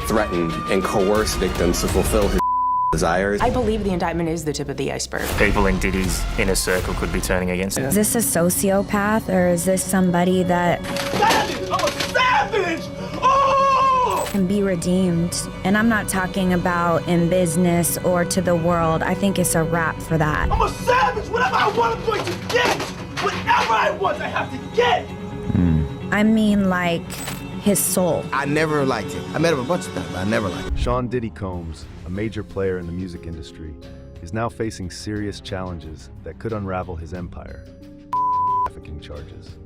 threatened and coerce victims to fulfill his desires. I believe the indictment is the tip of the iceberg. People in Diddy's inner circle could be turning against him. Is this a sociopath, or is this somebody that Savage! I'm a savage! Oh! can be redeemed? And I'm not talking about in business or to the world. I think it's a wrap for that. I'm a savage! Whatever I want, I'm going to get! Whatever I want, I have to get! I mean, like, his soul. I never liked him. I met him a bunch of times, but I never liked him. Sean Diddy Combs, a major player in the music industry, is now facing serious challenges that could unravel his empire. Trafficking charges.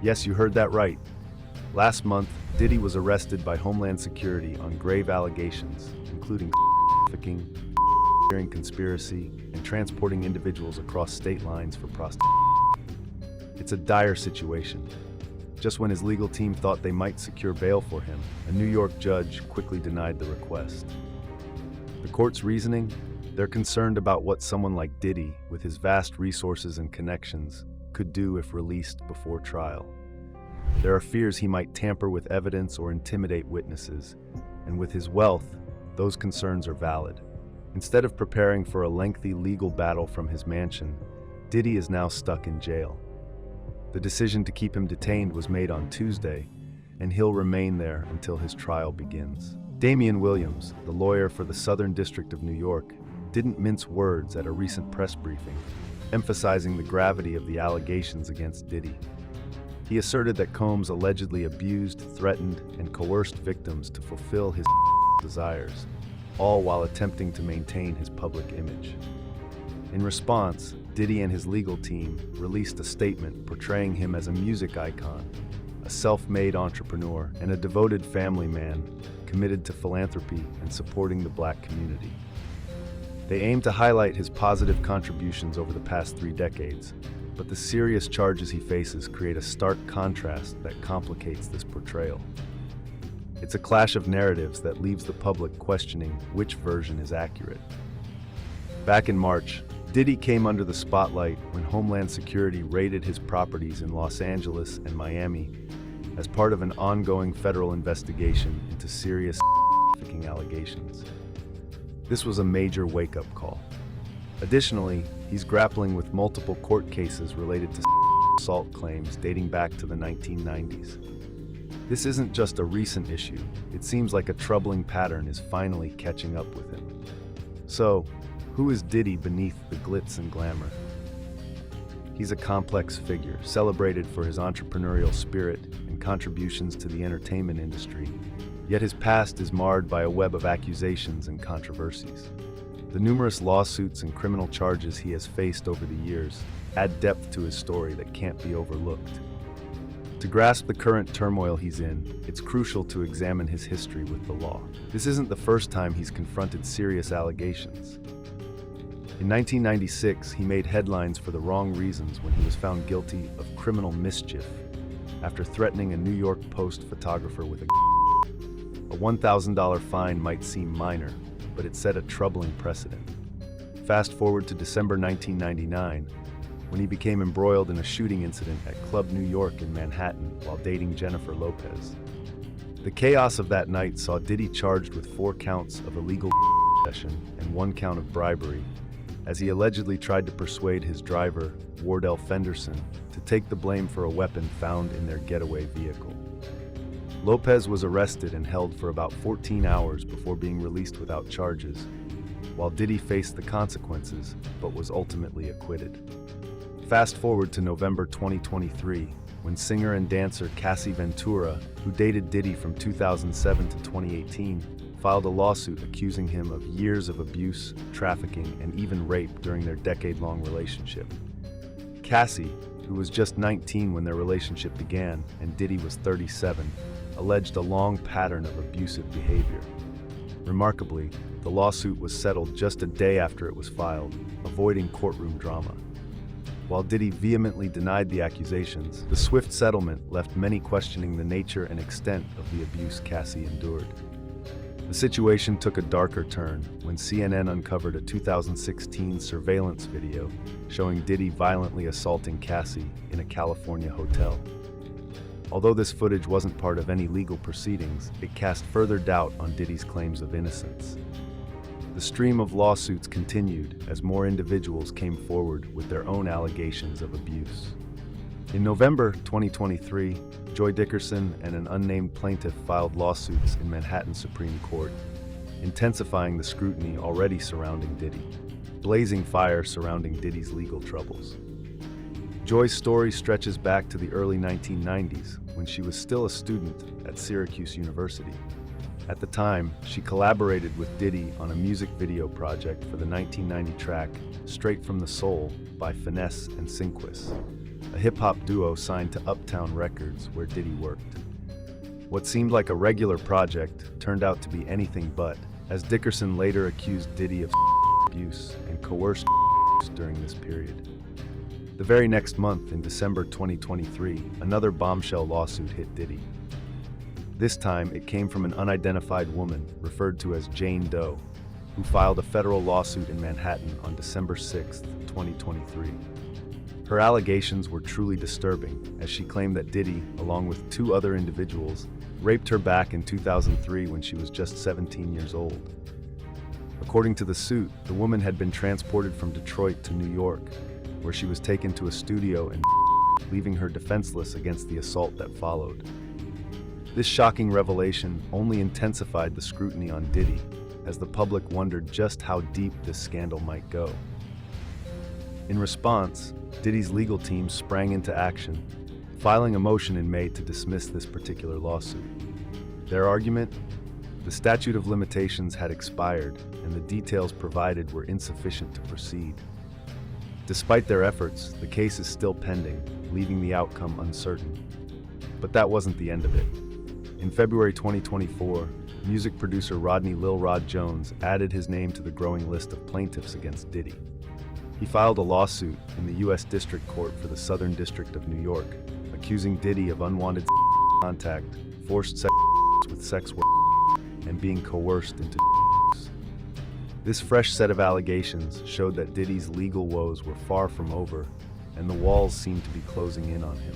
Yes, you heard that right. Last month, Diddy was arrested by Homeland Security on grave allegations, including trafficking, conspiracy, and transporting individuals across state lines for prostitution. It's a dire situation. Just when his legal team thought they might secure bail for him, a New York judge quickly denied the request. The court's reasoning? They're concerned about what someone like Diddy, with his vast resources and connections, could do if released before trial. There are fears he might tamper with evidence or intimidate witnesses, and with his wealth, those concerns are valid. Instead of preparing for a lengthy legal battle from his mansion, Diddy is now stuck in jail. The decision to keep him detained was made on Tuesday, and he'll remain there until his trial begins. Damian Williams, the lawyer for the Southern District of New York, didn't mince words at a recent press briefing, emphasizing the gravity of the allegations against Diddy. He asserted that Combs allegedly abused, threatened, and coerced victims to fulfill his desires, all while attempting to maintain his public image. In response, Diddy and his legal team released a statement portraying him as a music icon, a self-made entrepreneur, and a devoted family man committed to philanthropy and supporting the Black community. They aim to highlight his positive contributions over the past 3 decades, but the serious charges he faces create a stark contrast that complicates this portrayal. It's a clash of narratives that leaves the public questioning which version is accurate. Back in March, Diddy came under the spotlight when Homeland Security raided his properties in Los Angeles and Miami as part of an ongoing federal investigation into serious trafficking allegations. This was a major wake-up call. Additionally, he's grappling with multiple court cases related to assault claims dating back to the 1990s. This isn't just a recent issue. It seems like a troubling pattern is finally catching up with him. So, who is Diddy beneath the glitz and glamour? He's a complex figure, celebrated for his entrepreneurial spirit and contributions to the entertainment industry, yet his past is marred by a web of accusations and controversies. The numerous lawsuits and criminal charges he has faced over the years add depth to his story that can't be overlooked. To grasp the current turmoil he's in, it's crucial to examine his history with the law. This isn't the first time he's confronted serious allegations. In 1996, he made headlines for the wrong reasons when he was found guilty of criminal mischief after threatening a New York Post photographer with a $1,000 fine might seem minor, but it set a troubling precedent. Fast forward to December 1999, when he became embroiled in a shooting incident at Club New York in Manhattan while dating Jennifer Lopez. The chaos of that night saw Diddy charged with 4 counts of illegal possession and 1 count of bribery, as he allegedly tried to persuade his driver, Wardell Fenderson, to take the blame for a weapon found in their getaway vehicle. Lopez was arrested and held for about 14 hours before being released without charges, while Diddy faced the consequences but was ultimately acquitted. Fast forward to November 2023, when singer and dancer Cassie Ventura, who dated Diddy from 2007 to 2018, filed a lawsuit accusing him of years of abuse, trafficking, and even rape during their decade-long relationship. Cassie, who was just 19 when their relationship began and Diddy was 37, alleged a long pattern of abusive behavior. Remarkably, the lawsuit was settled just a day after it was filed, avoiding courtroom drama. While Diddy vehemently denied the accusations, the swift settlement left many questioning the nature and extent of the abuse Cassie endured. The situation took a darker turn when CNN uncovered a 2016 surveillance video showing Diddy violently assaulting Cassie in a California hotel. Although this footage wasn't part of any legal proceedings, it cast further doubt on Diddy's claims of innocence. The stream of lawsuits continued as more individuals came forward with their own allegations of abuse. In November 2023, Joy Dickerson and an unnamed plaintiff filed lawsuits in Manhattan Supreme Court, intensifying the scrutiny already surrounding Diddy, blazing fire surrounding Diddy's legal troubles. Joy's story stretches back to the early 1990s, when she was still a student at Syracuse University. At the time, she collaborated with Diddy on a music video project for the 1990 track Straight from the Soul by Finesse and Sinquis, a hip-hop duo signed to Uptown Records where Diddy worked. What seemed like a regular project turned out to be anything but, as Dickerson later accused Diddy of abuse and coerced during this period. The very next month, in December 2023, another bombshell lawsuit hit Diddy. This time, it came from an unidentified woman, referred to as Jane Doe, who filed a federal lawsuit in Manhattan on December 6, 2023. Her allegations were truly disturbing, as she claimed that Diddy, along with two other individuals, raped her back in 2003 when she was just 17 years old. According to the suit, the woman had been transported from Detroit to New York, where she was taken to a studio and leaving her defenseless against the assault that followed. This shocking revelation only intensified the scrutiny on Diddy, as the public wondered just how deep this scandal might go. In response, Diddy's legal team sprang into action, filing a motion in May to dismiss this particular lawsuit. Their argument? The statute of limitations had expired, and the details provided were insufficient to proceed. Despite their efforts, the case is still pending, leaving the outcome uncertain. But that wasn't the end of it. In February 2024, music producer Rodney Lil Rod Jones added his name to the growing list of plaintiffs against Diddy. He filed a lawsuit in the U.S. District Court for the Southern District of New York, accusing Diddy of unwanted contact, forced sex with sex work, and being coerced into use. This fresh set of allegations showed that Diddy's legal woes were far from over, and the walls seemed to be closing in on him.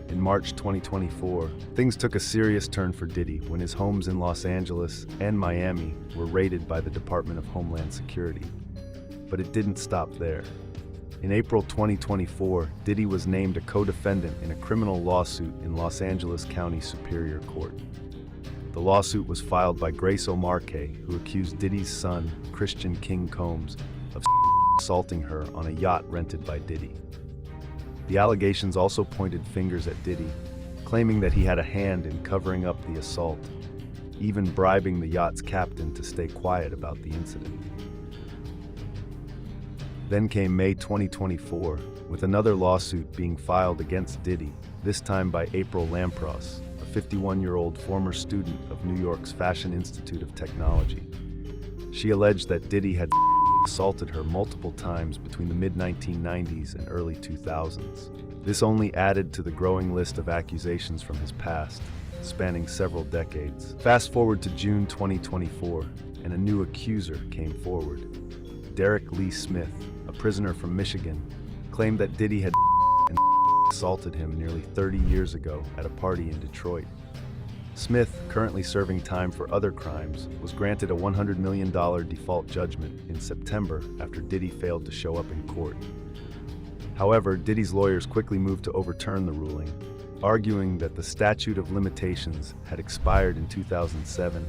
In March 2024, things took a serious turn for Diddy when his homes in Los Angeles and Miami were raided by the Department of Homeland Security. But it didn't stop there. In April 2024, Diddy was named a co-defendant in a criminal lawsuit in Los Angeles County Superior Court. The lawsuit was filed by Grace O'Marque, who accused Diddy's son, Christian King Combs, of assaulting her on a yacht rented by Diddy. The allegations also pointed fingers at Diddy, claiming that he had a hand in covering up the assault, even bribing the yacht's captain to stay quiet about the incident. Then came May 2024, with another lawsuit being filed against Diddy, this time by April Lampros, a 51-year-old former student of New York's Fashion Institute of Technology. She alleged that Diddy had assaulted her multiple times between the mid-1990s and early 2000s. This only added to the growing list of accusations from his past, spanning several decades. Fast forward to June 2024, and a new accuser came forward. Derek Lee Smith, a prisoner from Michigan, claimed that Diddy had assaulted him nearly 30 years ago at a party in Detroit. Smith, currently serving time for other crimes, was granted a $100 million default judgment in September after Diddy failed to show up in court. However, Diddy's lawyers quickly moved to overturn the ruling, arguing that the statute of limitations had expired in 2007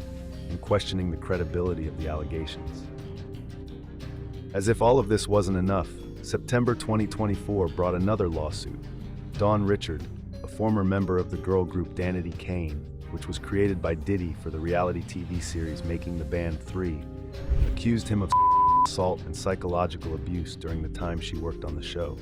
and questioning the credibility of the allegations. As if all of this wasn't enough, September 2024 brought another lawsuit. Dawn Richard, a former member of the girl group Danity Kane, which was created by Diddy for the reality TV series Making the Band 3, accused him of assault and psychological abuse during the time she worked on the show.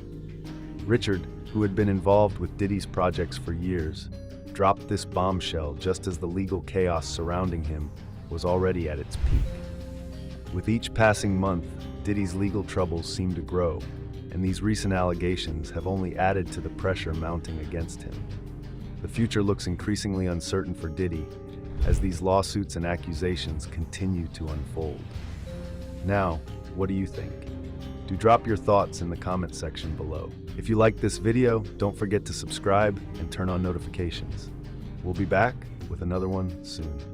Richard, who had been involved with Diddy's projects for years, dropped this bombshell just as the legal chaos surrounding him was already at its peak. With each passing month, Diddy's legal troubles seemed to grow, and these recent allegations have only added to the pressure mounting against him. The future looks increasingly uncertain for Diddy as these lawsuits and accusations continue to unfold. Now, what do you think? Do drop your thoughts in the comment section below. If you liked this video, don't forget to subscribe and turn on notifications. We'll be back with another one soon.